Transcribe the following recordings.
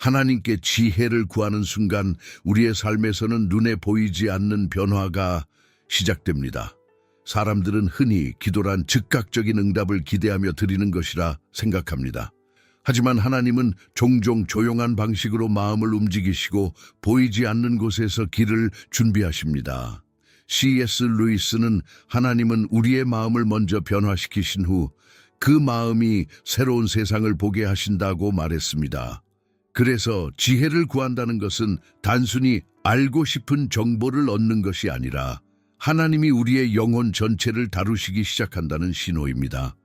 하나님께 지혜를 구하는 순간 우리의 삶에서는 눈에 보이지 않는 변화가 시작됩니다. 사람들은 흔히 기도란 즉각적인 응답을 기대하며 드리는 것이라 생각합니다. 하지만 하나님은 종종 조용한 방식으로 마음을 움직이시고 보이지 않는 곳에서 길을 준비하십니다. C.S. 루이스는 하나님은 우리의 마음을 먼저 변화시키신 후 그 마음이 새로운 세상을 보게 하신다고 말했습니다. 그래서 지혜를 구한다는 것은 단순히 알고 싶은 정보를 얻는 것이 아니라 하나님이 우리의 영혼 전체를 다루시기 시작한다는 신호입니다.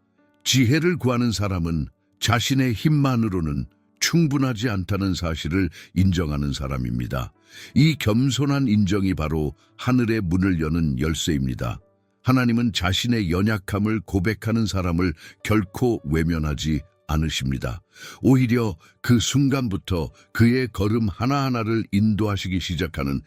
지혜를 구하는 사람은 자신의 힘만으로는 충분하지 않다는 사실을 인정하는 사람입니다. 이 겸손한 인정이 바로 하늘의 문을 여는 열쇠입니다. 하나님은 자신의 연약함을 고백하는 사람을 결코 외면하지 않으십니다. 오히려 그 순간부터 그의 걸음 하나하나를 인도하시기 시작하는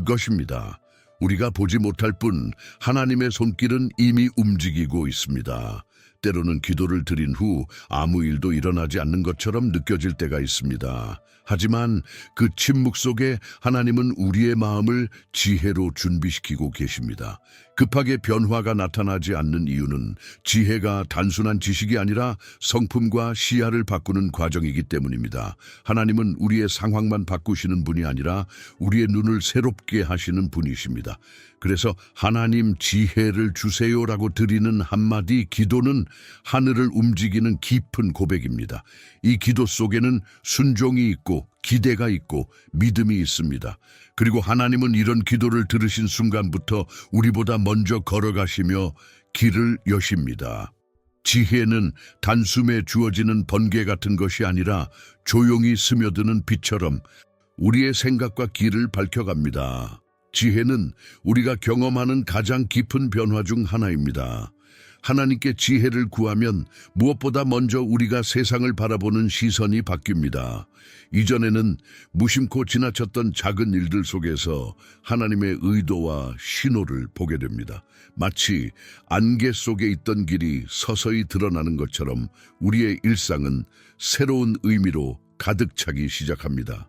것입니다. 우리가 보지 못할 뿐 하나님의 손길은 이미 움직이고 있습니다. 때로는 기도를 드린 후 아무 일도 일어나지 않는 것처럼 느껴질 때가 있습니다. 하지만 그 침묵 속에 하나님은 우리의 마음을 지혜로 준비시키고 계십니다. 급하게 변화가 나타나지 않는 이유는 지혜가 단순한 지식이 아니라 성품과 시야를 바꾸는 과정이기 때문입니다. 하나님은 우리의 상황만 바꾸시는 분이 아니라 우리의 눈을 새롭게 하시는 분이십니다. 그래서 하나님 지혜를 주세요라고 드리는 한마디 기도는 하늘을 움직이는 깊은 고백입니다. 이 기도 속에는 순종이 있고 기대가 있고 믿음이 있습니다. 그리고 하나님은 이런 기도를 들으신 순간부터 우리보다 먼저 걸어가시며 길을 여십니다. 지혜는 단숨에 주어지는 번개 같은 것이 아니라 조용히 스며드는 빛처럼 우리의 생각과 길을 밝혀갑니다. 지혜는 우리가 경험하는 가장 깊은 변화 중 하나입니다. 하나님께 지혜를 구하면 무엇보다 먼저 우리가 세상을 바라보는 시선이 바뀝니다. 이전에는 무심코 지나쳤던 작은 일들 속에서 하나님의 의도와 신호를 보게 됩니다. 마치 안개 속에 있던 길이 서서히 드러나는 것처럼 우리의 일상은 새로운 의미로 가득 차기 시작합니다.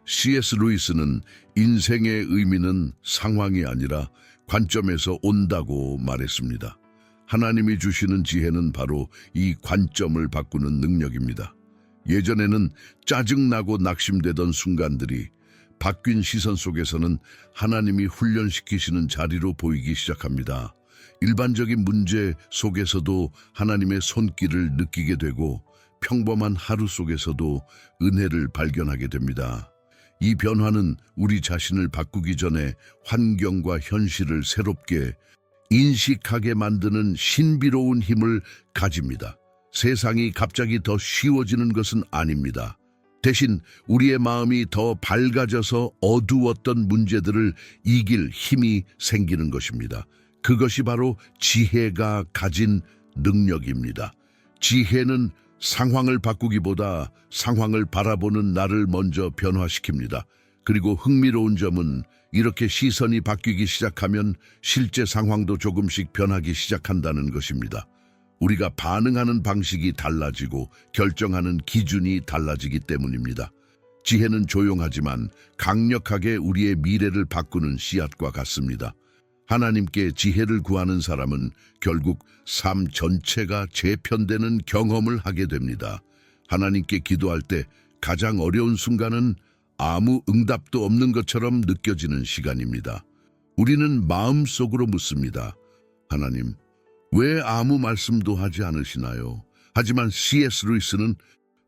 C.S. 루이스는 인생의 의미는 상황이 아니라 관점에서 온다고 말했습니다. 하나님이 주시는 지혜는 바로 이 관점을 바꾸는 능력입니다. 예전에는 짜증나고 낙심되던 순간들이 바뀐 시선 속에서는 하나님이 훈련시키시는 자리로 보이기 시작합니다. 일반적인 문제 속에서도 하나님의 손길을 느끼게 되고 평범한 하루 속에서도 은혜를 발견하게 됩니다. 이 변화는 우리 자신을 바꾸기 전에 환경과 현실을 새롭게 인식하게 만드는 신비로운 힘을 가집니다. 세상이 갑자기 더 쉬워지는 것은 아닙니다. 대신 우리의 마음이 더 밝아져서 어두웠던 문제들을 이길 힘이 생기는 것입니다. 그것이 바로 지혜가 가진 능력입니다. 지혜는 상황을 바꾸기보다 상황을 바라보는 나를 먼저 변화시킵니다. 그리고 흥미로운 점은 이렇게 시선이 바뀌기 시작하면 실제 상황도 조금씩 변하기 시작한다는 것입니다. 우리가 반응하는 방식이 달라지고 결정하는 기준이 달라지기 때문입니다. 지혜는 조용하지만 강력하게 우리의 미래를 바꾸는 씨앗과 같습니다. 하나님께 지혜를 구하는 사람은 결국 삶 전체가 재편되는 경험을 하게 됩니다. 하나님께 기도할 때 가장 어려운 순간은 아무 응답도 없는 것처럼 느껴지는 시간입니다. 우리는 마음속으로 묻습니다. 하나님, 왜 아무 말씀도 하지 않으시나요? 하지만 C.S. 루이스는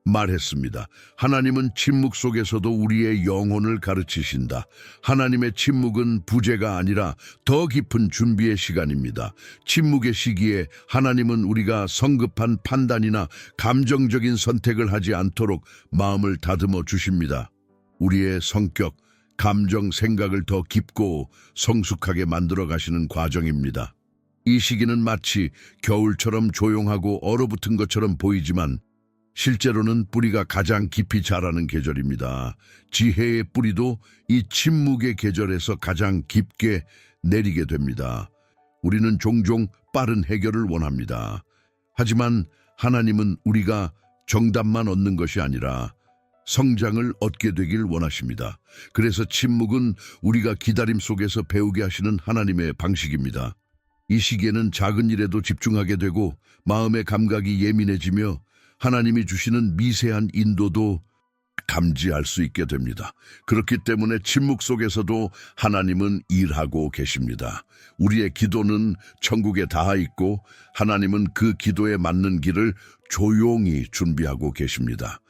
말했습니다. 하나님은 침묵 속에서도 우리의 영혼을 가르치신다. 하나님의 침묵은 부재가 아니라 더 깊은 준비의 시간입니다. 침묵의 시기에 하나님은 우리가 성급한 판단이나 감정적인 선택을 하지 않도록 마음을 다듬어 주십니다. 우리의 성격, 감정, 생각을 더 깊고 성숙하게 만들어 가시는 과정입니다. 이 시기는 마치 겨울처럼 조용하고 얼어붙은 것처럼 보이지만 실제로는 뿌리가 가장 깊이 자라는 계절입니다. 지혜의 뿌리도 이 침묵의 계절에서 가장 깊게 내리게 됩니다. 우리는 종종 빠른 해결을 원합니다. 하지만 하나님은 우리가 정답만 얻는 것이 아니라 성장을 얻게 되길 원하십니다. 그래서 침묵은 우리가 기다림 속에서 배우게 하시는 하나님의 방식입니다. 이 시기에는 작은 일에도 집중하게 되고 마음의 감각이 예민해지며 하나님이 주시는 미세한 인도도 감지할 수 있게 됩니다. 그렇기 때문에 침묵 속에서도 하나님은 일하고 계십니다. 우리의 기도는 천국에 닿아 있고 하나님은 그 기도에 맞는 길을 조용히 준비하고 계십니다.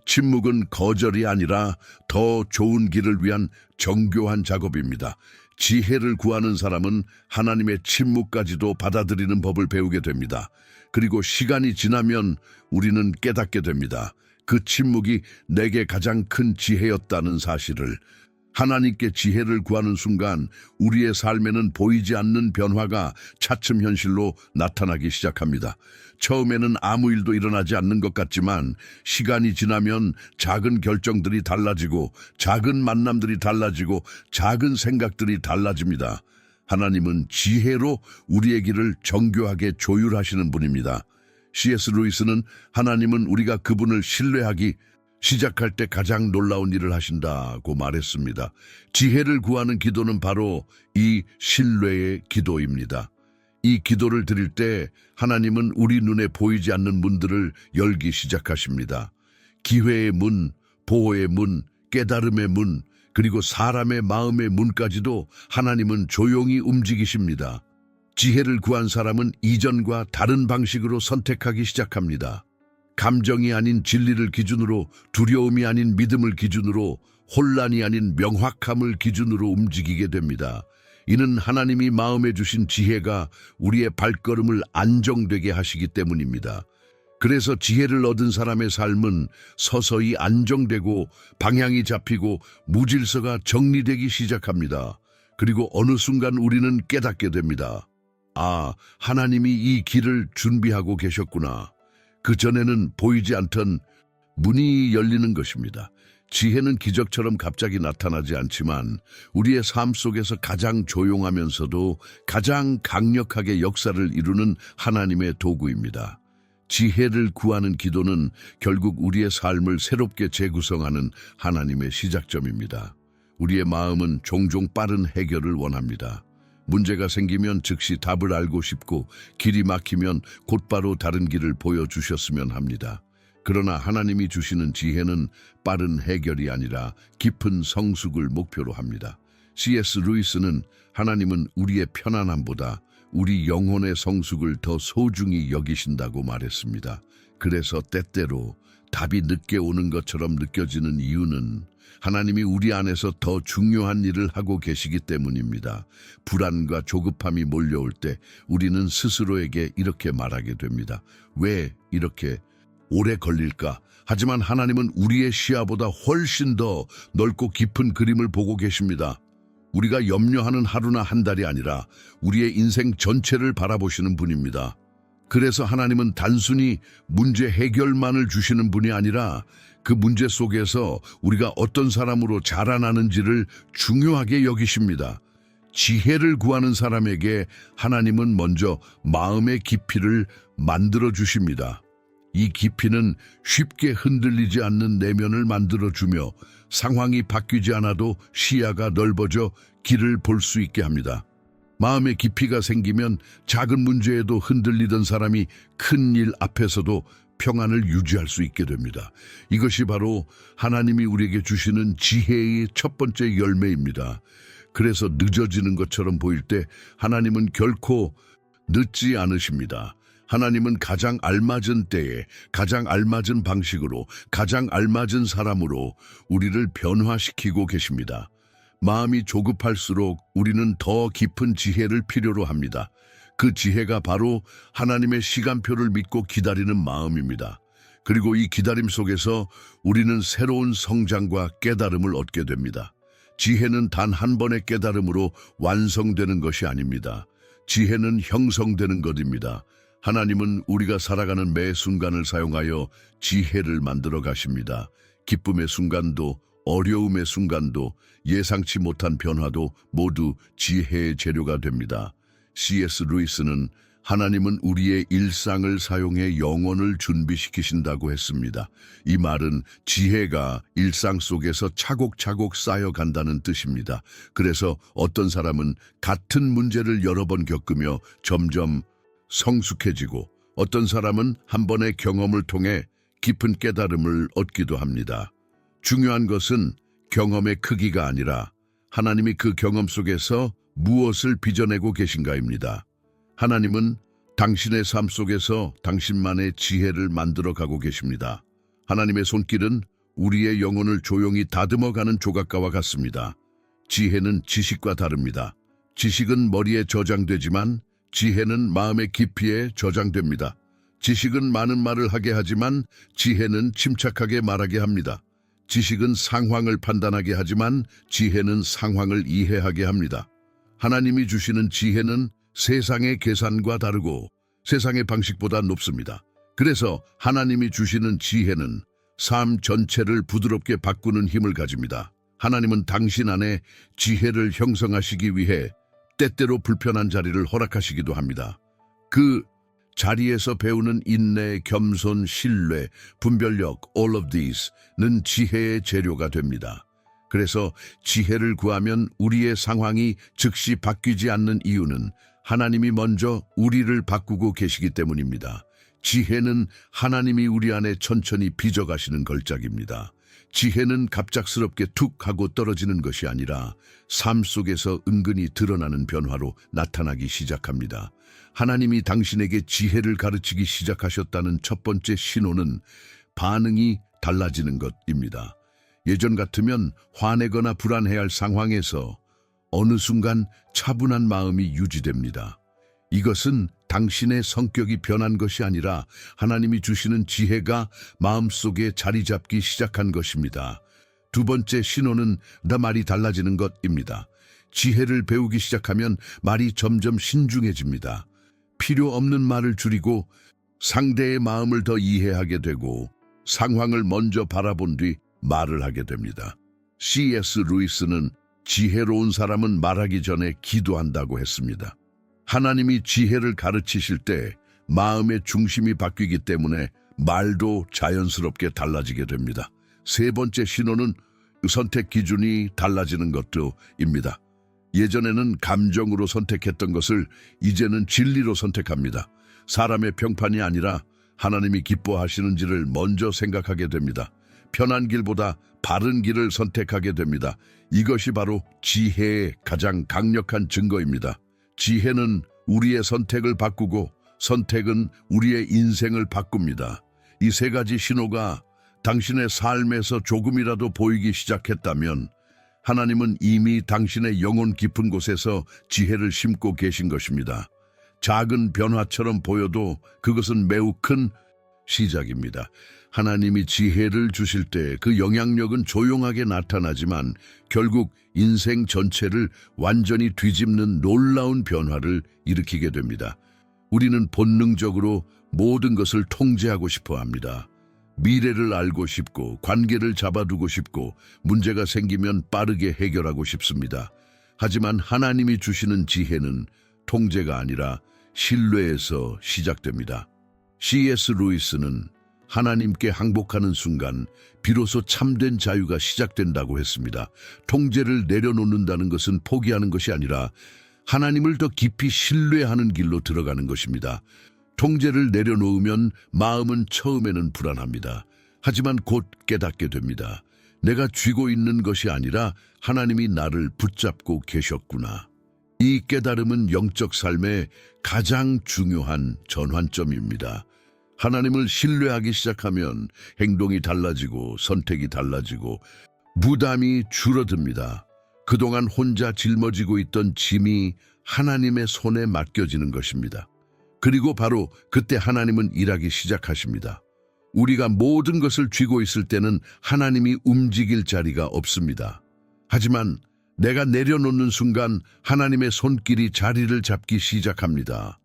침묵은 거절이 아니라 더 좋은 길을 위한 정교한 작업입니다. 지혜를 구하는 사람은 하나님의 침묵까지도 받아들이는 법을 배우게 됩니다. 그리고 시간이 지나면 우리는 깨닫게 됩니다. 그 침묵이 내게 가장 큰 지혜였다는 사실을. 하나님께 지혜를 구하는 순간 우리의 삶에는 보이지 않는 변화가 차츰 현실로 나타나기 시작합니다. 처음에는 아무 일도 일어나지 않는 것 같지만 시간이 지나면 작은 결정들이 달라지고 작은 만남들이 달라지고 작은 생각들이 달라집니다. 하나님은 지혜로 우리의 길을 정교하게 조율하시는 분입니다. C.S. 루이스는 하나님은 우리가 그분을 신뢰하기 시작할 때 가장 놀라운 일을 하신다고 말했습니다. 지혜를 구하는 기도는 바로 이 신뢰의 기도입니다. 이 기도를 드릴 때 하나님은 우리 눈에 보이지 않는 문들을 열기 시작하십니다. 기회의 문, 보호의 문, 깨달음의 문, 그리고 사람의 마음의 문까지도 하나님은 조용히 움직이십니다. 지혜를 구한 사람은 이전과 다른 방식으로 선택하기 시작합니다. 감정이 아닌 진리를 기준으로, 두려움이 아닌 믿음을 기준으로, 혼란이 아닌 명확함을 기준으로 움직이게 됩니다. 이는 하나님이 마음에 주신 지혜가 우리의 발걸음을 안정되게 하시기 때문입니다. 그래서 지혜를 얻은 사람의 삶은 서서히 안정되고 방향이 잡히고 무질서가 정리되기 시작합니다. 그리고 어느 순간 우리는 깨닫게 됩니다. 아, 하나님이 이 길을 준비하고 계셨구나. 그전에는 보이지 않던 문이 열리는 것입니다. 지혜는 기적처럼 갑자기 나타나지 않지만 우리의 삶 속에서 가장 조용하면서도 가장 강력하게 역사를 이루는 하나님의 도구입니다. 지혜를 구하는 기도는 결국 우리의 삶을 새롭게 재구성하는 하나님의 시작점입니다. 우리의 마음은 종종 빠른 해결을 원합니다. 문제가 생기면 즉시 답을 알고 싶고 길이 막히면 곧바로 다른 길을 보여주셨으면 합니다. 그러나 하나님이 주시는 지혜는 빠른 해결이 아니라 깊은 성숙을 목표로 합니다. C.S. 루이스는 하나님은 우리의 편안함보다 우리 영혼의 성숙을 더 소중히 여기신다고 말했습니다. 그래서 때때로 답이 늦게 오는 것처럼 느껴지는 이유는 하나님이 우리 안에서 더 중요한 일을 하고 계시기 때문입니다. 불안과 조급함이 몰려올 때 우리는 스스로에게 이렇게 말하게 됩니다. 왜 이렇게 오래 걸릴까? 하지만 하나님은 우리의 시야보다 훨씬 더 넓고 깊은 그림을 보고 계십니다. 우리가 염려하는 하루나 한 달이 아니라 우리의 인생 전체를 바라보시는 분입니다. 그래서 하나님은 단순히 문제 해결만을 주시는 분이 아니라 그 문제 속에서 우리가 어떤 사람으로 자라나는지를 중요하게 여기십니다. 지혜를 구하는 사람에게 하나님은 먼저 마음의 깊이를 만들어 주십니다. 이 깊이는 쉽게 흔들리지 않는 내면을 만들어주며 상황이 바뀌지 않아도 시야가 넓어져 길을 볼 수 있게 합니다. 마음의 깊이가 생기면 작은 문제에도 흔들리던 사람이 큰 일 앞에서도 평안을 유지할 수 있게 됩니다. 이것이 바로 하나님이 우리에게 주시는 지혜의 첫 번째 열매입니다. 그래서 늦어지는 것처럼 보일 때 하나님은 결코 늦지 않으십니다. 하나님은 가장 알맞은 때에 가장 알맞은 방식으로 가장 알맞은 사람으로 우리를 변화시키고 계십니다. 마음이 조급할수록 우리는 더 깊은 지혜를 필요로 합니다. 그 지혜가 바로 하나님의 시간표를 믿고 기다리는 마음입니다. 그리고 이 기다림 속에서 우리는 새로운 성장과 깨달음을 얻게 됩니다. 지혜는 단 한 번의 깨달음으로 완성되는 것이 아닙니다. 지혜는 형성되는 것입니다. 하나님은 우리가 살아가는 매 순간을 사용하여 지혜를 만들어 가십니다. 기쁨의 순간도 어려움의 순간도 예상치 못한 변화도 모두 지혜의 재료가 됩니다. C.S. 루이스는 하나님은 우리의 일상을 사용해 영혼을 준비시키신다고 했습니다. 이 말은 지혜가 일상 속에서 차곡차곡 쌓여간다는 뜻입니다. 그래서 어떤 사람은 같은 문제를 여러 번 겪으며 점점 성숙해지고 어떤 사람은 한 번의 경험을 통해 깊은 깨달음을 얻기도 합니다. 중요한 것은 경험의 크기가 아니라 하나님이 그 경험 속에서 무엇을 빚어내고 계신가입니다. 하나님은 당신의 삶 속에서 당신만의 지혜를 만들어 가고 계십니다. 하나님의 손길은 우리의 영혼을 조용히 다듬어가는 조각가와 같습니다. 지혜는 지식과 다릅니다. 지식은 머리에 저장되지만 지혜는 마음의 깊이에 저장됩니다. 지식은 많은 말을 하게 하지만 지혜는 침착하게 말하게 합니다. 지식은 상황을 판단하게 하지만 지혜는 상황을 이해하게 합니다. 하나님이 주시는 지혜는 세상의 계산과 다르고 세상의 방식보다 높습니다. 그래서 하나님이 주시는 지혜는 삶 전체를 부드럽게 바꾸는 힘을 가집니다. 하나님은 당신 안에 지혜를 형성하시기 위해 때때로 불편한 자리를 허락하시기도 합니다. 그 자리에서 배우는 인내, 겸손, 신뢰, 분별력, all of these는 지혜의 재료가 됩니다. 그래서 지혜를 구하면 우리의 상황이 즉시 바뀌지 않는 이유는 하나님이 먼저 우리를 바꾸고 계시기 때문입니다. 지혜는 하나님이 우리 안에 천천히 빚어가시는 걸작입니다. 지혜는 갑작스럽게 툭 하고 떨어지는 것이 아니라 삶 속에서 은근히 드러나는 변화로 나타나기 시작합니다. 하나님이 당신에게 지혜를 가르치기 시작하셨다는 첫 번째 신호는 반응이 달라지는 것입니다. 예전 같으면 화내거나 불안해할 상황에서 어느 순간 차분한 마음이 유지됩니다. 이것은 당신의 성격이 변한 것이 아니라 하나님이 주시는 지혜가 마음속에 자리 잡기 시작한 것입니다. 두 번째 신호는 말이 달라지는 것입니다. 지혜를 배우기 시작하면 말이 점점 신중해집니다. 필요 없는 말을 줄이고 상대의 마음을 더 이해하게 되고 상황을 먼저 바라본 뒤 말을 하게 됩니다. C.S. 루이스는 지혜로운 사람은 말하기 전에 기도한다고 했습니다. 하나님이 지혜를 가르치실 때 마음의 중심이 바뀌기 때문에 말도 자연스럽게 달라지게 됩니다. 세 번째 신호는 선택 기준이 달라지는 것도입니다. 예전에는 감정으로 선택했던 것을 이제는 진리로 선택합니다. 사람의 평판이 아니라 하나님이 기뻐하시는지를 먼저 생각하게 됩니다. 편한 길보다 바른 길을 선택하게 됩니다. 이것이 바로 지혜의 가장 강력한 증거입니다. 지혜는 우리의 선택을 바꾸고 선택은 우리의 인생을 바꿉니다. 이 세 가지 신호가 당신의 삶에서 조금이라도 보이기 시작했다면 하나님은 이미 당신의 영혼 깊은 곳에서 지혜를 심고 계신 것입니다. 작은 변화처럼 보여도 그것은 매우 큰 시작입니다. 하나님이 지혜를 주실 때 그 영향력은 조용하게 나타나지만 결국 인생 전체를 완전히 뒤집는 놀라운 변화를 일으키게 됩니다. 우리는 본능적으로 모든 것을 통제하고 싶어 합니다. 미래를 알고 싶고 관계를 잡아두고 싶고 문제가 생기면 빠르게 해결하고 싶습니다. 하지만 하나님이 주시는 지혜는 통제가 아니라 신뢰에서 시작됩니다. C.S. 루이스는 하나님께 항복하는 순간 비로소 참된 자유가 시작된다고 했습니다. 통제를 내려놓는다는 것은 포기하는 것이 아니라 하나님을 더 깊이 신뢰하는 길로 들어가는 것입니다. 통제를 내려놓으면 마음은 처음에는 불안합니다. 하지만 곧 깨닫게 됩니다. 내가 쥐고 있는 것이 아니라 하나님이 나를 붙잡고 계셨구나. 이 깨달음은 영적 삶의 가장 중요한 전환점입니다. 하나님을 신뢰하기 시작하면 행동이 달라지고 선택이 달라지고 부담이 줄어듭니다. 그동안 혼자 짊어지고 있던 짐이 하나님의 손에 맡겨지는 것입니다. 그리고 바로 그때 하나님은 일하기 시작하십니다. 우리가 모든 것을 쥐고 있을 때는 하나님이 움직일 자리가 없습니다. 하지만 내가 내려놓는 순간 하나님의 손길이 자리를 잡기 시작합니다.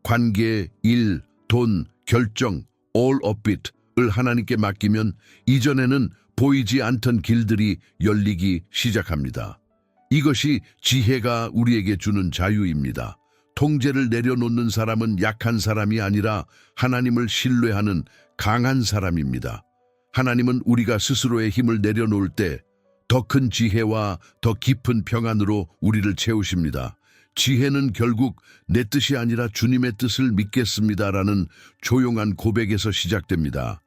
관계, 일, 돈, 결정, all of it을 하나님께 맡기면 이전에는 보이지 않던 길들이 열리기 시작합니다. 이것이 지혜가 우리에게 주는 자유입니다. 통제를 내려놓는 사람은 약한 사람이 아니라 하나님을 신뢰하는 강한 사람입니다. 하나님은 우리가 스스로의 힘을 내려놓을 때 더 큰 지혜와 더 깊은 평안으로 우리를 채우십니다. 지혜는 결국 내 뜻이 아니라 주님의 뜻을 믿겠습니다라는 조용한 고백에서 시작됩니다.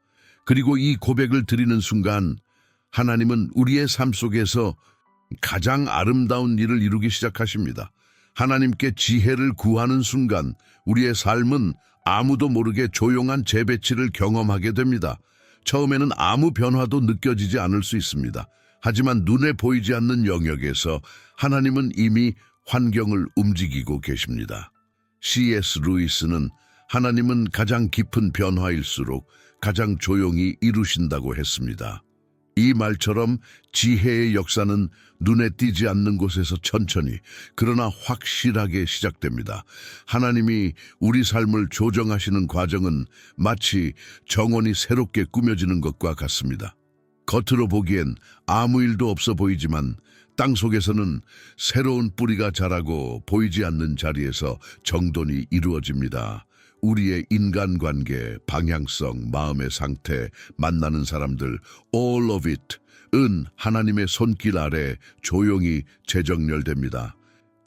그리고 이 고백을 드리는 순간 하나님은 우리의 삶 속에서 가장 아름다운 일을 이루기 시작하십니다. 하나님께 지혜를 구하는 순간 우리의 삶은 아무도 모르게 조용한 재배치를 경험하게 됩니다. 처음에는 아무 변화도 느껴지지 않을 수 있습니다. 하지만 눈에 보이지 않는 영역에서 하나님은 이미 환경을 움직이고 계십니다. C.S. 루이스는 하나님은 가장 깊은 변화일수록 가장 조용히 이루신다고 했습니다. 이 말처럼 지혜의 역사는 눈에 띄지 않는 곳에서 천천히 그러나 확실하게 시작됩니다. 하나님이 우리 삶을 조정하시는 과정은 마치 정원이 새롭게 꾸며지는 것과 같습니다. 겉으로 보기엔 아무 일도 없어 보이지만 땅 속에서는 새로운 뿌리가 자라고 보이지 않는 자리에서 정돈이 이루어집니다. 우리의 인간관계, 방향성, 마음의 상태, 만나는 사람들, all of it은 하나님의 손길 아래 조용히 재정렬됩니다.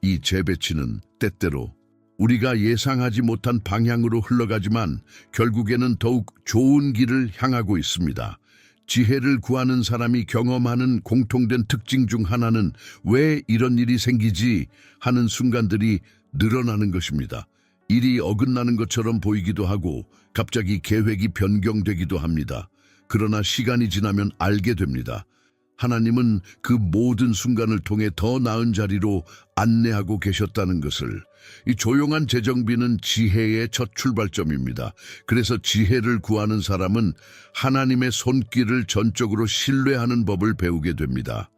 이 재배치는 때때로 우리가 예상하지 못한 방향으로 흘러가지만 결국에는 더욱 좋은 길을 향하고 있습니다. 지혜를 구하는 사람이 경험하는 공통된 특징 중 하나는 왜 이런 일이 생기지 하는 순간들이 늘어나는 것입니다. 일이 어긋나는 것처럼 보이기도 하고 갑자기 계획이 변경되기도 합니다. 그러나 시간이 지나면 알게 됩니다. 하나님은 그 모든 순간을 통해 더 나은 자리로 안내하고 계셨다는 것을. 이 조용한 재정비는 지혜의 첫 출발점입니다. 그래서 지혜를 구하는 사람은 하나님의 손길을 전적으로 신뢰하는 법을 배우게 됩니다.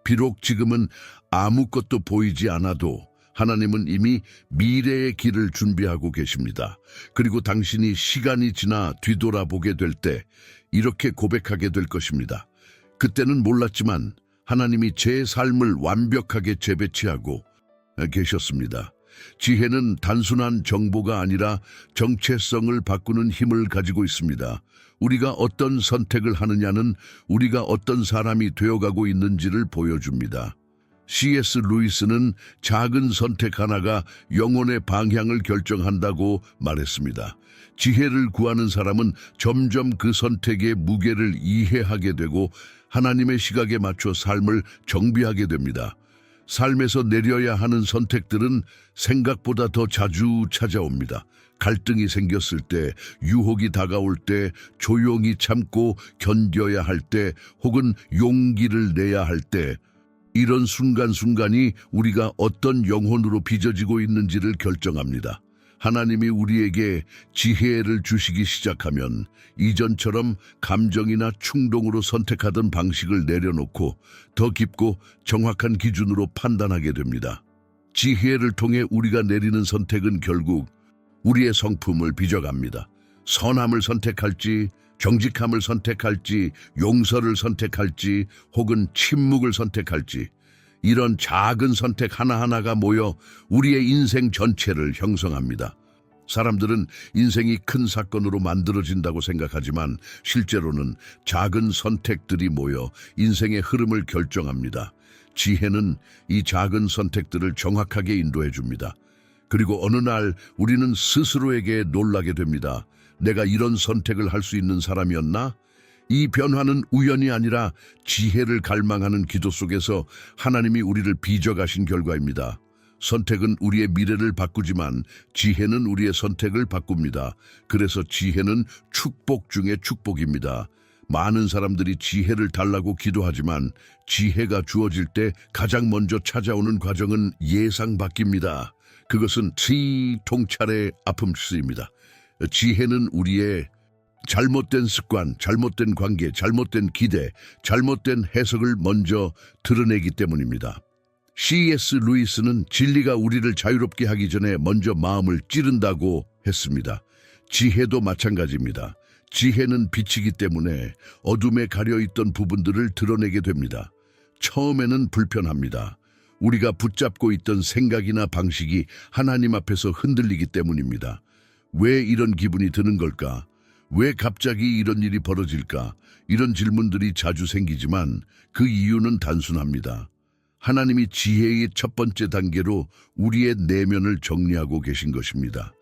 비록 지금은 아무것도 보이지 않아도 하나님은 이미 미래의 길을 준비하고 계십니다. 그리고 당신이 시간이 지나 뒤돌아보게 될 때 이렇게 고백하게 될 것입니다. 그때는 몰랐지만 하나님이 제 삶을 완벽하게 재배치하고 계셨습니다. 지혜는 단순한 정보가 아니라 정체성을 바꾸는 힘을 가지고 있습니다. 우리가 어떤 선택을 하느냐는 우리가 어떤 사람이 되어가고 있는지를 보여줍니다. C.S. 루이스는 작은 선택 하나가 영혼의 방향을 결정한다고 말했습니다. 지혜를 구하는 사람은 점점 그 선택의 무게를 이해하게 되고 하나님의 시각에 맞춰 삶을 정비하게 됩니다. 삶에서 내려야 하는 선택들은 생각보다 더 자주 찾아옵니다. 갈등이 생겼을 때, 유혹이 다가올 때, 조용히 참고 견뎌야 할 때, 혹은 용기를 내야 할 때, 이런 순간순간이 우리가 어떤 영혼으로 빚어지고 있는지를 결정합니다. 하나님이 우리에게 지혜를 주시기 시작하면 이전처럼 감정이나 충동으로 선택하던 방식을 내려놓고 더 깊고 정확한 기준으로 판단하게 됩니다. 지혜를 통해 우리가 내리는 선택은 결국 우리의 성품을 빚어갑니다. 선함을 선택할지, 정직함을 선택할지, 용서를 선택할지, 혹은 침묵을 선택할지, 이런 작은 선택 하나하나가 모여 우리의 인생 전체를 형성합니다. 사람들은 인생이 큰 사건으로 만들어진다고 생각하지만 실제로는 작은 선택들이 모여 인생의 흐름을 결정합니다. 지혜는 이 작은 선택들을 정확하게 인도해 줍니다. 그리고 어느 날 우리는 스스로에게 놀라게 됩니다. 내가 이런 선택을 할 수 있는 사람이었나? 이 변화는 우연이 아니라 지혜를 갈망하는 기도 속에서 하나님이 우리를 빚어가신 결과입니다. 선택은 우리의 미래를 바꾸지만 지혜는 우리의 선택을 바꿉니다. 그래서 지혜는 축복 중에 축복입니다. 많은 사람들이 지혜를 달라고 기도하지만 지혜가 주어질 때 가장 먼저 찾아오는 과정은 예상 바뀝니다. 그것은 통찰의 아픔수입니다. 지혜는 우리의 잘못된 습관, 잘못된 관계, 잘못된 기대, 잘못된 해석을 먼저 드러내기 때문입니다. C.S. 루이스는 진리가 우리를 자유롭게 하기 전에 먼저 마음을 찌른다고 했습니다. 지혜도 마찬가지입니다. 지혜는 빛이기 때문에 어둠에 가려있던 부분들을 드러내게 됩니다. 처음에는 불편합니다. 우리가 붙잡고 있던 생각이나 방식이 하나님 앞에서 흔들리기 때문입니다. 왜 이런 기분이 드는 걸까? 왜 갑자기 이런 일이 벌어질까? 이런 질문들이 자주 생기지만 그 이유는 단순합니다. 하나님이 지혜의 첫 번째 단계로 우리의 내면을 정리하고 계신 것입니다.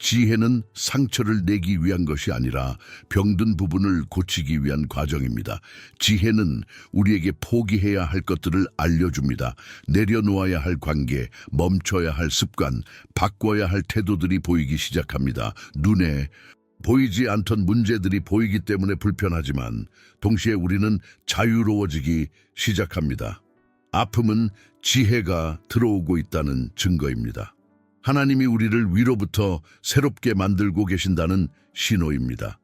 지혜는 상처를 내기 위한 것이 아니라 병든 부분을 고치기 위한 과정입니다. 지혜는 우리에게 포기해야 할 것들을 알려줍니다. 내려놓아야 할 관계, 멈춰야 할 습관, 바꿔야 할 태도들이 보이기 시작합니다. 눈에 보이지 않던 문제들이 보이기 때문에 불편하지만 동시에 우리는 자유로워지기 시작합니다. 아픔은 지혜가 들어오고 있다는 증거입니다. 하나님이 우리를 위로부터 새롭게 만들고 계신다는 신호입니다.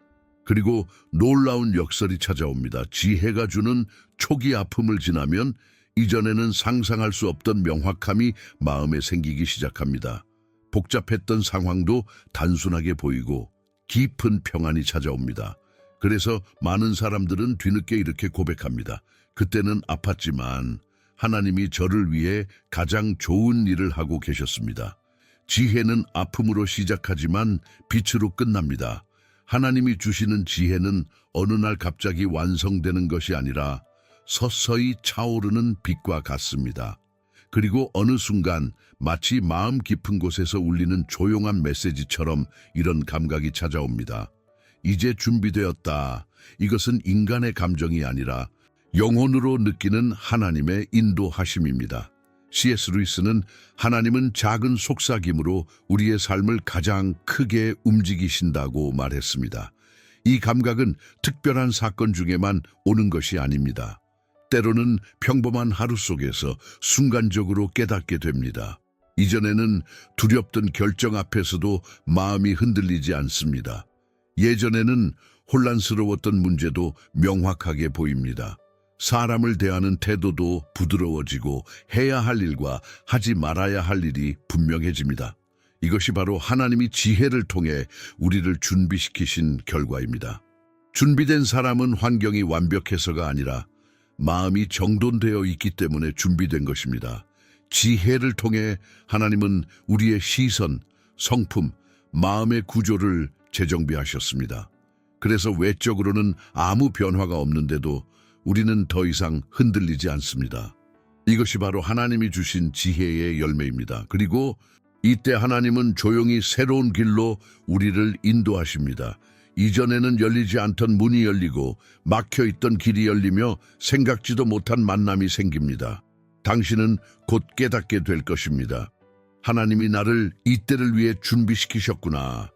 그리고 놀라운 역설이 찾아옵니다. 지혜가 주는 초기 아픔을 지나면 이전에는 상상할 수 없던 명확함이 마음에 생기기 시작합니다. 복잡했던 상황도 단순하게 보이고 깊은 평안이 찾아옵니다. 그래서 많은 사람들은 뒤늦게 이렇게 고백합니다. 그때는 아팠지만 하나님이 저를 위해 가장 좋은 일을 하고 계셨습니다. 지혜는 아픔으로 시작하지만 빛으로 끝납니다. 하나님이 주시는 지혜는 어느 날 갑자기 완성되는 것이 아니라 서서히 차오르는 빛과 같습니다. 그리고 어느 순간 마치 마음 깊은 곳에서 울리는 조용한 메시지처럼 이런 감각이 찾아옵니다. 이제 준비되었다. 이것은 인간의 감정이 아니라 영혼으로 느끼는 하나님의 인도하심입니다. C.S. 루이스는 하나님은 작은 속삭임으로 우리의 삶을 가장 크게 움직이신다고 말했습니다. 이 감각은 특별한 사건 중에만 오는 것이 아닙니다. 때로는 평범한 하루 속에서 순간적으로 깨닫게 됩니다. 이전에는 두렵던 결정 앞에서도 마음이 흔들리지 않습니다. 예전에는 혼란스러웠던 문제도 명확하게 보입니다. 사람을 대하는 태도도 부드러워지고 해야 할 일과 하지 말아야 할 일이 분명해집니다. 이것이 바로 하나님이 지혜를 통해 우리를 준비시키신 결과입니다. 준비된 사람은 환경이 완벽해서가 아니라 마음이 정돈되어 있기 때문에 준비된 것입니다. 지혜를 통해 하나님은 우리의 시선, 성품, 마음의 구조를 재정비하셨습니다. 그래서 외적으로는 아무 변화가 없는데도 우리는 더 이상 흔들리지 않습니다. 이것이 바로 하나님이 주신 지혜의 열매입니다. 그리고 이때 하나님은 조용히 새로운 길로 우리를 인도하십니다. 이전에는 열리지 않던 문이 열리고 막혀있던 길이 열리며 생각지도 못한 만남이 생깁니다. 당신은 곧 깨닫게 될 것입니다. 하나님이 나를 이때를 위해 준비시키셨구나.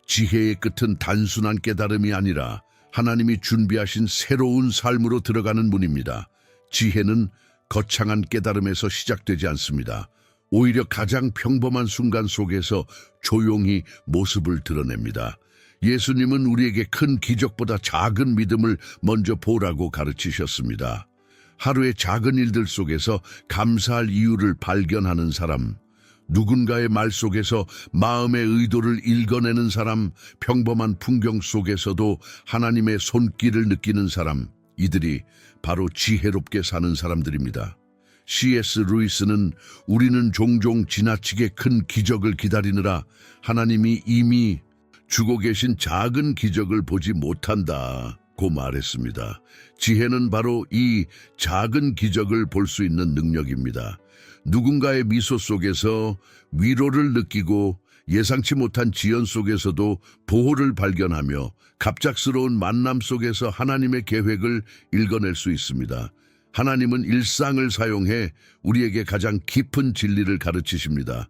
지혜의 끝은 단순한 깨달음이 아니라 하나님이 준비하신 새로운 삶으로 들어가는 문입니다. 지혜는 거창한 깨달음에서 시작되지 않습니다. 오히려 가장 평범한 순간 속에서 조용히 모습을 드러냅니다. 예수님은 우리에게 큰 기적보다 작은 믿음을 먼저 보라고 가르치셨습니다. 하루의 작은 일들 속에서 감사할 이유를 발견하는 사람, 누군가의 말 속에서 마음의 의도를 읽어내는 사람, 평범한 풍경 속에서도 하나님의 손길을 느끼는 사람, 이들이 바로 지혜롭게 사는 사람들입니다. C.S. 루이스는 우리는 종종 지나치게 큰 기적을 기다리느라 하나님이 이미 주고 계신 작은 기적을 보지 못한다고 말했습니다. 지혜는 바로 이 작은 기적을 볼 수 있는 능력입니다. 누군가의 미소 속에서 위로를 느끼고 예상치 못한 지연 속에서도 보호를 발견하며 갑작스러운 만남 속에서 하나님의 계획을 읽어낼 수 있습니다. 하나님은 일상을 사용해 우리에게 가장 깊은 진리를 가르치십니다.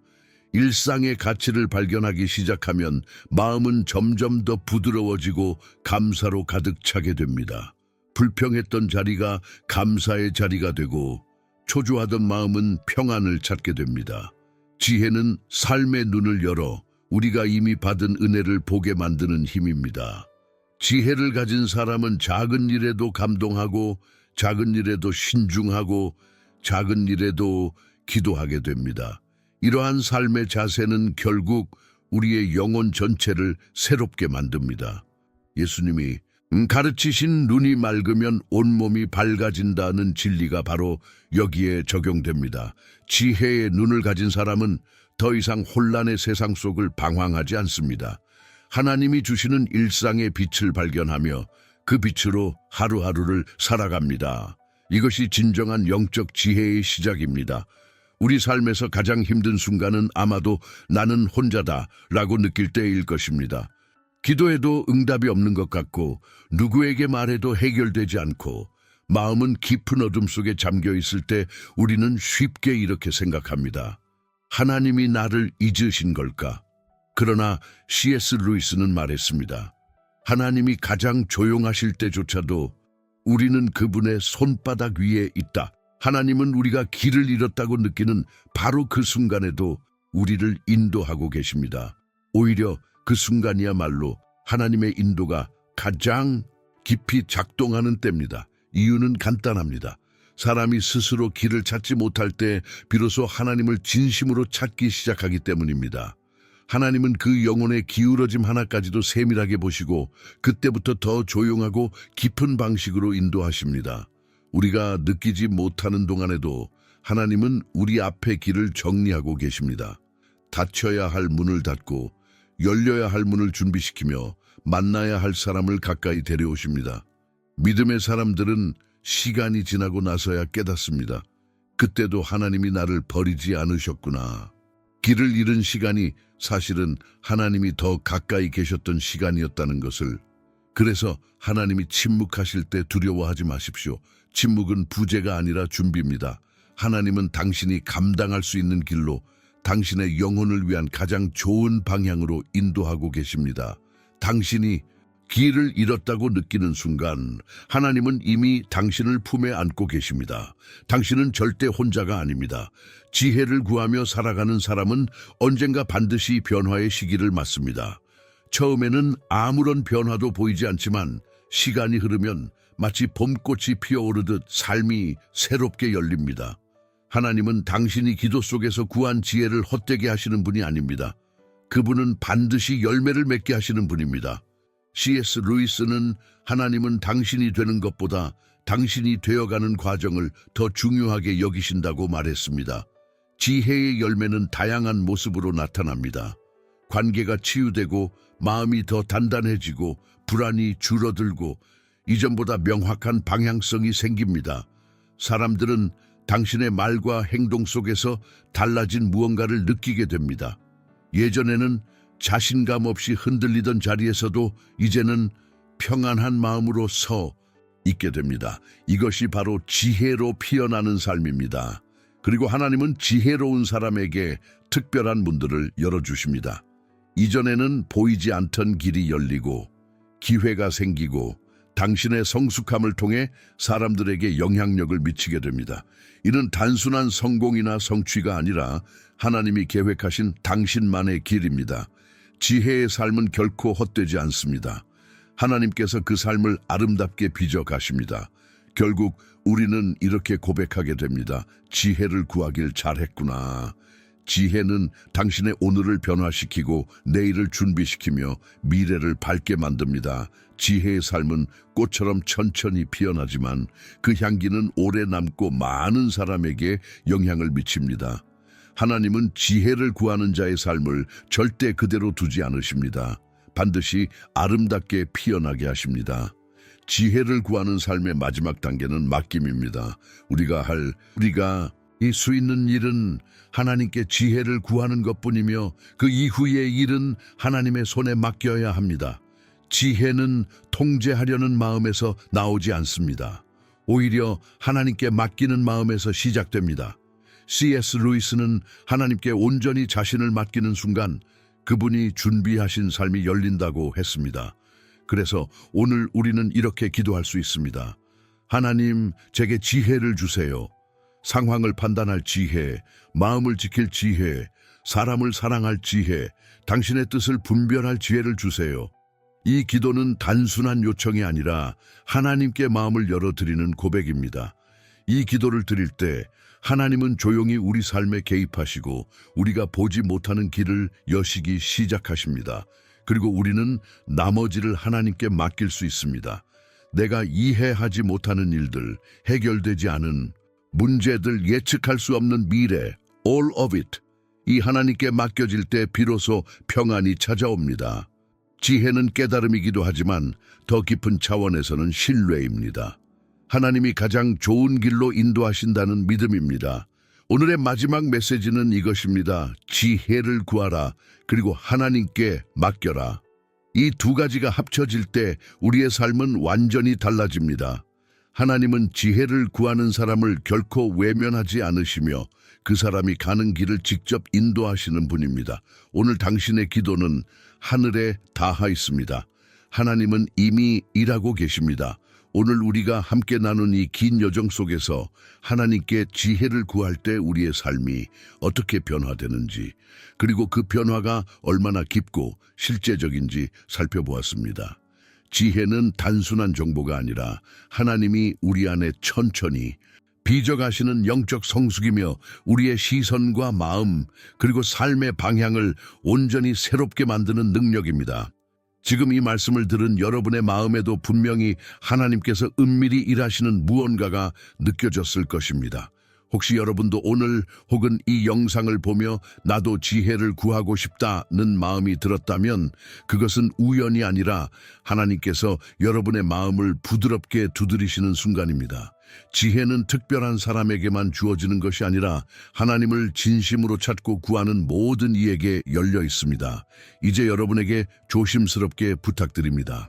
일상의 가치를 발견하기 시작하면 마음은 점점 더 부드러워지고 감사로 가득 차게 됩니다. 불평했던 자리가 감사의 자리가 되고 초조하던 마음은 평안을 찾게 됩니다. 지혜는 삶의 눈을 열어 우리가 이미 받은 은혜를 보게 만드는 힘입니다. 지혜를 가진 사람은 작은 일에도 감동하고 작은 일에도 신중하고 작은 일에도 기도하게 됩니다. 이러한 삶의 자세는 결국 우리의 영혼 전체를 새롭게 만듭니다. 예수님이 가르치신 눈이 맑으면 온몸이 밝아진다는 진리가 바로 여기에 적용됩니다. 지혜의 눈을 가진 사람은 더 이상 혼란의 세상 속을 방황하지 않습니다. 하나님이 주시는 일상의 빛을 발견하며 그 빛으로 하루하루를 살아갑니다. 이것이 진정한 영적 지혜의 시작입니다. 우리 삶에서 가장 힘든 순간은 아마도 나는 혼자다라고 느낄 때일 것입니다. 기도해도 응답이 없는 것 같고 누구에게 말해도 해결되지 않고 마음은 깊은 어둠 속에 잠겨 있을 때 우리는 쉽게 이렇게 생각합니다. 하나님이 나를 잊으신 걸까? 그러나 C.S. 루이스는 말했습니다. 하나님이 가장 조용하실 때조차도 우리는 그분의 손바닥 위에 있다. 하나님은 우리가 길을 잃었다고 느끼는 바로 그 순간에도 우리를 인도하고 계십니다. 오히려 그 순간이야말로 하나님의 인도가 가장 깊이 작동하는 때입니다. 이유는 간단합니다. 사람이 스스로 길을 찾지 못할 때 비로소 하나님을 진심으로 찾기 시작하기 때문입니다. 하나님은 그 영혼의 기울어짐 하나까지도 세밀하게 보시고 그때부터 더 조용하고 깊은 방식으로 인도하십니다. 우리가 느끼지 못하는 동안에도 하나님은 우리 앞에 길을 정리하고 계십니다. 닫혀야 할 문을 닫고 열려야 할 문을 준비시키며 만나야 할 사람을 가까이 데려오십니다. 믿음의 사람들은 시간이 지나고 나서야 깨닫습니다. 그때도 하나님이 나를 버리지 않으셨구나. 길을 잃은 시간이 사실은 하나님이 더 가까이 계셨던 시간이었다는 것을. 그래서 하나님이 침묵하실 때 두려워하지 마십시오. 침묵은 부재가 아니라 준비입니다. 하나님은 당신이 감당할 수 있는 길로 당신의 영혼을 위한 가장 좋은 방향으로 인도하고 계십니다. 당신이 길을 잃었다고 느끼는 순간 하나님은 이미 당신을 품에 안고 계십니다. 당신은 절대 혼자가 아닙니다. 지혜를 구하며 살아가는 사람은 언젠가 반드시 변화의 시기를 맞습니다. 처음에는 아무런 변화도 보이지 않지만 시간이 흐르면 마치 봄꽃이 피어오르듯 삶이 새롭게 열립니다. 하나님은 당신이 기도 속에서 구한 지혜를 헛되게 하시는 분이 아닙니다. 그분은 반드시 열매를 맺게 하시는 분입니다. C.S. 루이스는 하나님은 당신이 되는 것보다 당신이 되어가는 과정을 더 중요하게 여기신다고 말했습니다. 지혜의 열매는 다양한 모습으로 나타납니다. 관계가 치유되고 마음이 더 단단해지고 불안이 줄어들고 이전보다 명확한 방향성이 생깁니다. 사람들은 당신의 말과 행동 속에서 달라진 무언가를 느끼게 됩니다. 예전에는 자신감 없이 흔들리던 자리에서도 이제는 평안한 마음으로 서 있게 됩니다. 이것이 바로 지혜로 피어나는 삶입니다. 그리고 하나님은 지혜로운 사람에게 특별한 문들을 열어주십니다. 이전에는 보이지 않던 길이 열리고 기회가 생기고 당신의 성숙함을 통해 사람들에게 영향력을 미치게 됩니다. 이는 단순한 성공이나 성취가 아니라 하나님이 계획하신 당신만의 길입니다. 지혜의 삶은 결코 헛되지 않습니다. 하나님께서 그 삶을 아름답게 빚어 가십니다. 결국 우리는 이렇게 고백하게 됩니다. 지혜를 구하길 잘했구나. 지혜는 당신의 오늘을 변화시키고 내일을 준비시키며 미래를 밝게 만듭니다. 지혜의 삶은 꽃처럼 천천히 피어나지만 그 향기는 오래 남고 많은 사람에게 영향을 미칩니다. 하나님은 지혜를 구하는 자의 삶을 절대 그대로 두지 않으십니다. 반드시 아름답게 피어나게 하십니다. 지혜를 구하는 삶의 마지막 단계는 맡김입니다. 우리가 이 수 있는 일은 하나님께 지혜를 구하는 것뿐이며 그 이후의 일은 하나님의 손에 맡겨야 합니다. 지혜는 통제하려는 마음에서 나오지 않습니다. 오히려 하나님께 맡기는 마음에서 시작됩니다. C.S. 루이스는 하나님께 온전히 자신을 맡기는 순간 그분이 준비하신 삶이 열린다고 했습니다. 그래서 오늘 우리는 이렇게 기도할 수 있습니다. 하나님, 제게 지혜를 주세요. 상황을 판단할 지혜, 마음을 지킬 지혜, 사람을 사랑할 지혜, 당신의 뜻을 분별할 지혜를 주세요. 이 기도는 단순한 요청이 아니라 하나님께 마음을 열어드리는 고백입니다. 이 기도를 드릴 때 하나님은 조용히 우리 삶에 개입하시고 우리가 보지 못하는 길을 여시기 시작하십니다. 그리고 우리는 나머지를 하나님께 맡길 수 있습니다. 내가 이해하지 못하는 일들, 해결되지 않은 문제들, 예측할 수 없는 미래, all of it, 이 하나님께 맡겨질 때 비로소 평안이 찾아옵니다. 지혜는 깨달음이기도 하지만 더 깊은 차원에서는 신뢰입니다. 하나님이 가장 좋은 길로 인도하신다는 믿음입니다. 오늘의 마지막 메시지는 이것입니다. 지혜를 구하라. 그리고 하나님께 맡겨라. 이 두 가지가 합쳐질 때 우리의 삶은 완전히 달라집니다. 하나님은 지혜를 구하는 사람을 결코 외면하지 않으시며 그 사람이 가는 길을 직접 인도하시는 분입니다. 오늘 당신의 기도는 하늘에 닿아 있습니다. 하나님은 이미 일하고 계십니다. 오늘 우리가 함께 나눈 이 긴 여정 속에서 하나님께 지혜를 구할 때 우리의 삶이 어떻게 변화되는지, 그리고 그 변화가 얼마나 깊고 실제적인지 살펴보았습니다. 지혜는 단순한 정보가 아니라 하나님이 우리 안에 천천히 빚어가시는 영적 성숙이며 우리의 시선과 마음, 그리고 삶의 방향을 온전히 새롭게 만드는 능력입니다. 지금 이 말씀을 들은 여러분의 마음에도 분명히 하나님께서 은밀히 일하시는 무언가가 느껴졌을 것입니다. 혹시 여러분도 오늘 혹은 이 영상을 보며 나도 지혜를 구하고 싶다는 마음이 들었다면 그것은 우연이 아니라 하나님께서 여러분의 마음을 부드럽게 두드리시는 순간입니다. 지혜는 특별한 사람에게만 주어지는 것이 아니라 하나님을 진심으로 찾고 구하는 모든 이에게 열려 있습니다. 이제 여러분에게 조심스럽게 부탁드립니다.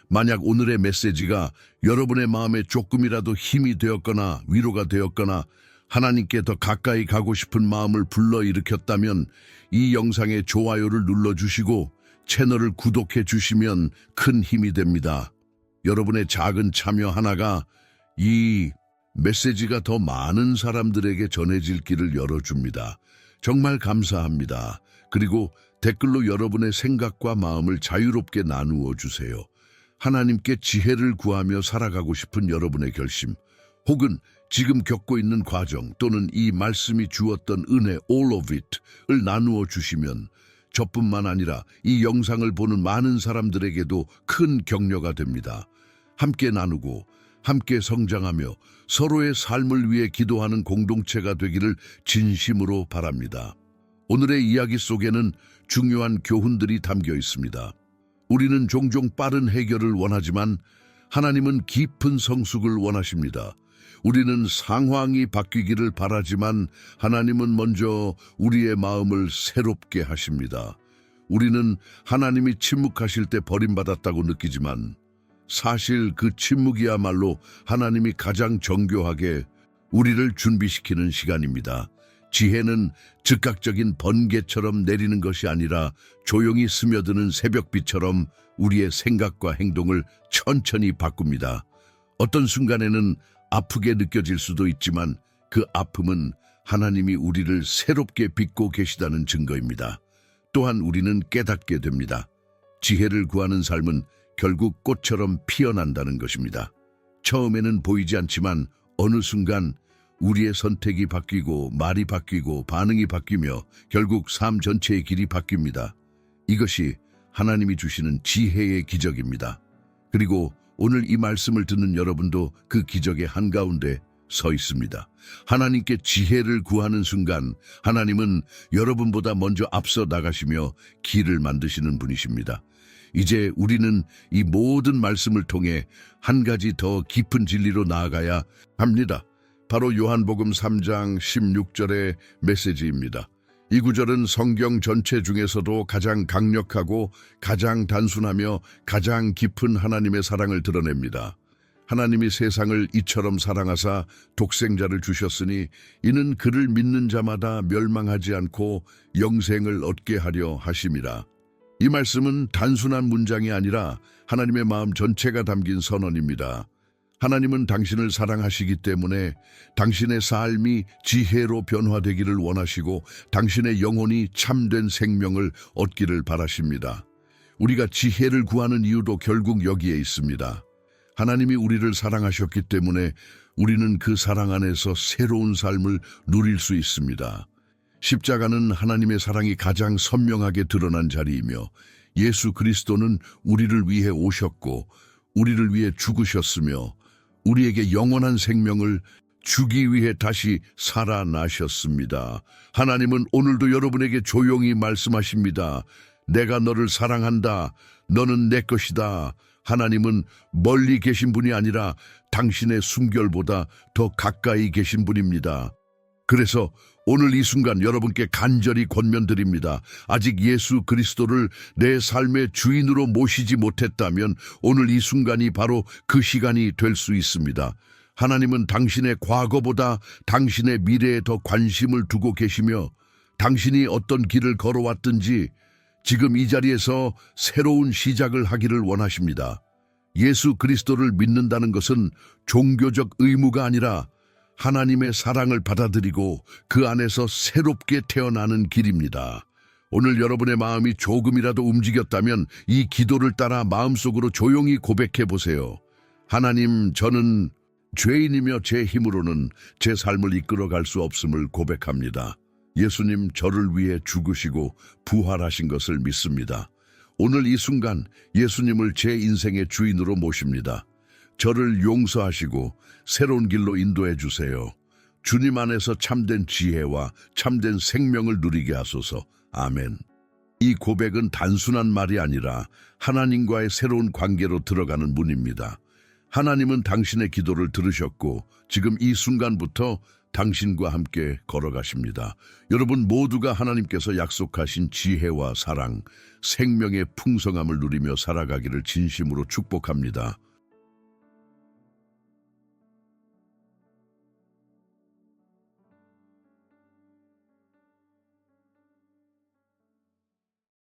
만약 오늘의 메시지가 여러분의 마음에 조금이라도 힘이 되었거나 위로가 되었거나 하나님께 더 가까이 가고 싶은 마음을 불러일으켰다면 이 영상에 좋아요를 눌러주시고 채널을 구독해 주시면 큰 힘이 됩니다. 여러분의 작은 참여 하나가 이 메시지가 더 많은 사람들에게 전해질 길을 열어줍니다. 정말 감사합니다. 그리고 댓글로 여러분의 생각과 마음을 자유롭게 나누어 주세요. 하나님께 지혜를 구하며 살아가고 싶은 여러분의 결심, 혹은 지금 겪고 있는 과정 또는 이 말씀이 주었던 은혜 all of it을 나누어 주시면 저뿐만 아니라 이 영상을 보는 많은 사람들에게도 큰 격려가 됩니다. 함께 나누고 함께 성장하며 서로의 삶을 위해 기도하는 공동체가 되기를 진심으로 바랍니다. 오늘의 이야기 속에는 중요한 교훈들이 담겨 있습니다. 우리는 종종 빠른 해결을 원하지만 하나님은 깊은 성숙을 원하십니다. 우리는 상황이 바뀌기를 바라지만 하나님은 먼저 우리의 마음을 새롭게 하십니다. 우리는 하나님이 침묵하실 때 버림받았다고 느끼지만 사실 그 침묵이야말로 하나님이 가장 정교하게 우리를 준비시키는 시간입니다. 지혜는 즉각적인 번개처럼 내리는 것이 아니라 조용히 스며드는 새벽비처럼 우리의 생각과 행동을 천천히 바꿉니다. 어떤 순간에는 아프게 느껴질 수도 있지만 그 아픔은 하나님이 우리를 새롭게 빚고 계시다는 증거입니다. 또한 우리는 깨닫게 됩니다. 지혜를 구하는 삶은 결국 꽃처럼 피어난다는 것입니다. 처음에는 보이지 않지만 어느 순간 우리의 선택이 바뀌고 말이 바뀌고 반응이 바뀌며 결국 삶 전체의 길이 바뀝니다. 이것이 하나님이 주시는 지혜의 기적입니다. 그리고 오늘 이 말씀을 듣는 여러분도 그 기적의 한가운데 서 있습니다. 하나님께 지혜를 구하는 순간 하나님은 여러분보다 먼저 앞서 나가시며 길을 만드시는 분이십니다. 이제 우리는 이 모든 말씀을 통해 한 가지 더 깊은 진리로 나아가야 합니다. 바로 요한복음 3장 16절의 메시지입니다. 이 구절은 성경 전체 중에서도 가장 강력하고 가장 단순하며 가장 깊은 하나님의 사랑을 드러냅니다. 하나님이 세상을 이처럼 사랑하사 독생자를 주셨으니 이는 그를 믿는 자마다 멸망하지 않고 영생을 얻게 하려 하심이라. 이 말씀은 단순한 문장이 아니라 하나님의 마음 전체가 담긴 선언입니다. 하나님은 당신을 사랑하시기 때문에 당신의 삶이 지혜로 변화되기를 원하시고 당신의 영혼이 참된 생명을 얻기를 바라십니다. 우리가 지혜를 구하는 이유도 결국 여기에 있습니다. 하나님이 우리를 사랑하셨기 때문에 우리는 그 사랑 안에서 새로운 삶을 누릴 수 있습니다. 십자가는 하나님의 사랑이 가장 선명하게 드러난 자리이며 예수 그리스도는 우리를 위해 오셨고 우리를 위해 죽으셨으며 우리에게 영원한 생명을 주기 위해 다시 살아나셨습니다. 하나님은 오늘도 여러분에게 조용히 말씀하십니다. 내가 너를 사랑한다. 너는 내 것이다. 하나님은 멀리 계신 분이 아니라 당신의 숨결보다 더 가까이 계신 분입니다. 그래서 오늘 이 순간 여러분께 간절히 권면드립니다. 아직 예수 그리스도를 내 삶의 주인으로 모시지 못했다면 오늘 이 순간이 바로 그 시간이 될 수 있습니다. 하나님은 당신의 과거보다 당신의 미래에 더 관심을 두고 계시며 당신이 어떤 길을 걸어왔든지 지금 이 자리에서 새로운 시작을 하기를 원하십니다. 예수 그리스도를 믿는다는 것은 종교적 의무가 아니라 하나님의 사랑을 받아들이고 그 안에서 새롭게 태어나는 길입니다. 오늘 여러분의 마음이 조금이라도 움직였다면 이 기도를 따라 마음속으로 조용히 고백해 보세요. 하나님, 저는 죄인이며 제 힘으로는 제 삶을 이끌어갈 수 없음을 고백합니다. 예수님, 저를 위해 죽으시고 부활하신 것을 믿습니다. 오늘 이 순간 예수님을 제 인생의 주인으로 모십니다. 저를 용서하시고 새로운 길로 인도해 주세요. 주님 안에서 참된 지혜와 참된 생명을 누리게 하소서. 아멘. 이 고백은 단순한 말이 아니라 하나님과의 새로운 관계로 들어가는 문입니다. 하나님은 당신의 기도를 들으셨고 지금 이 순간부터 당신과 함께 걸어가십니다. 여러분 모두가 하나님께서 약속하신 지혜와 사랑, 생명의 풍성함을 누리며 살아가기를 진심으로 축복합니다.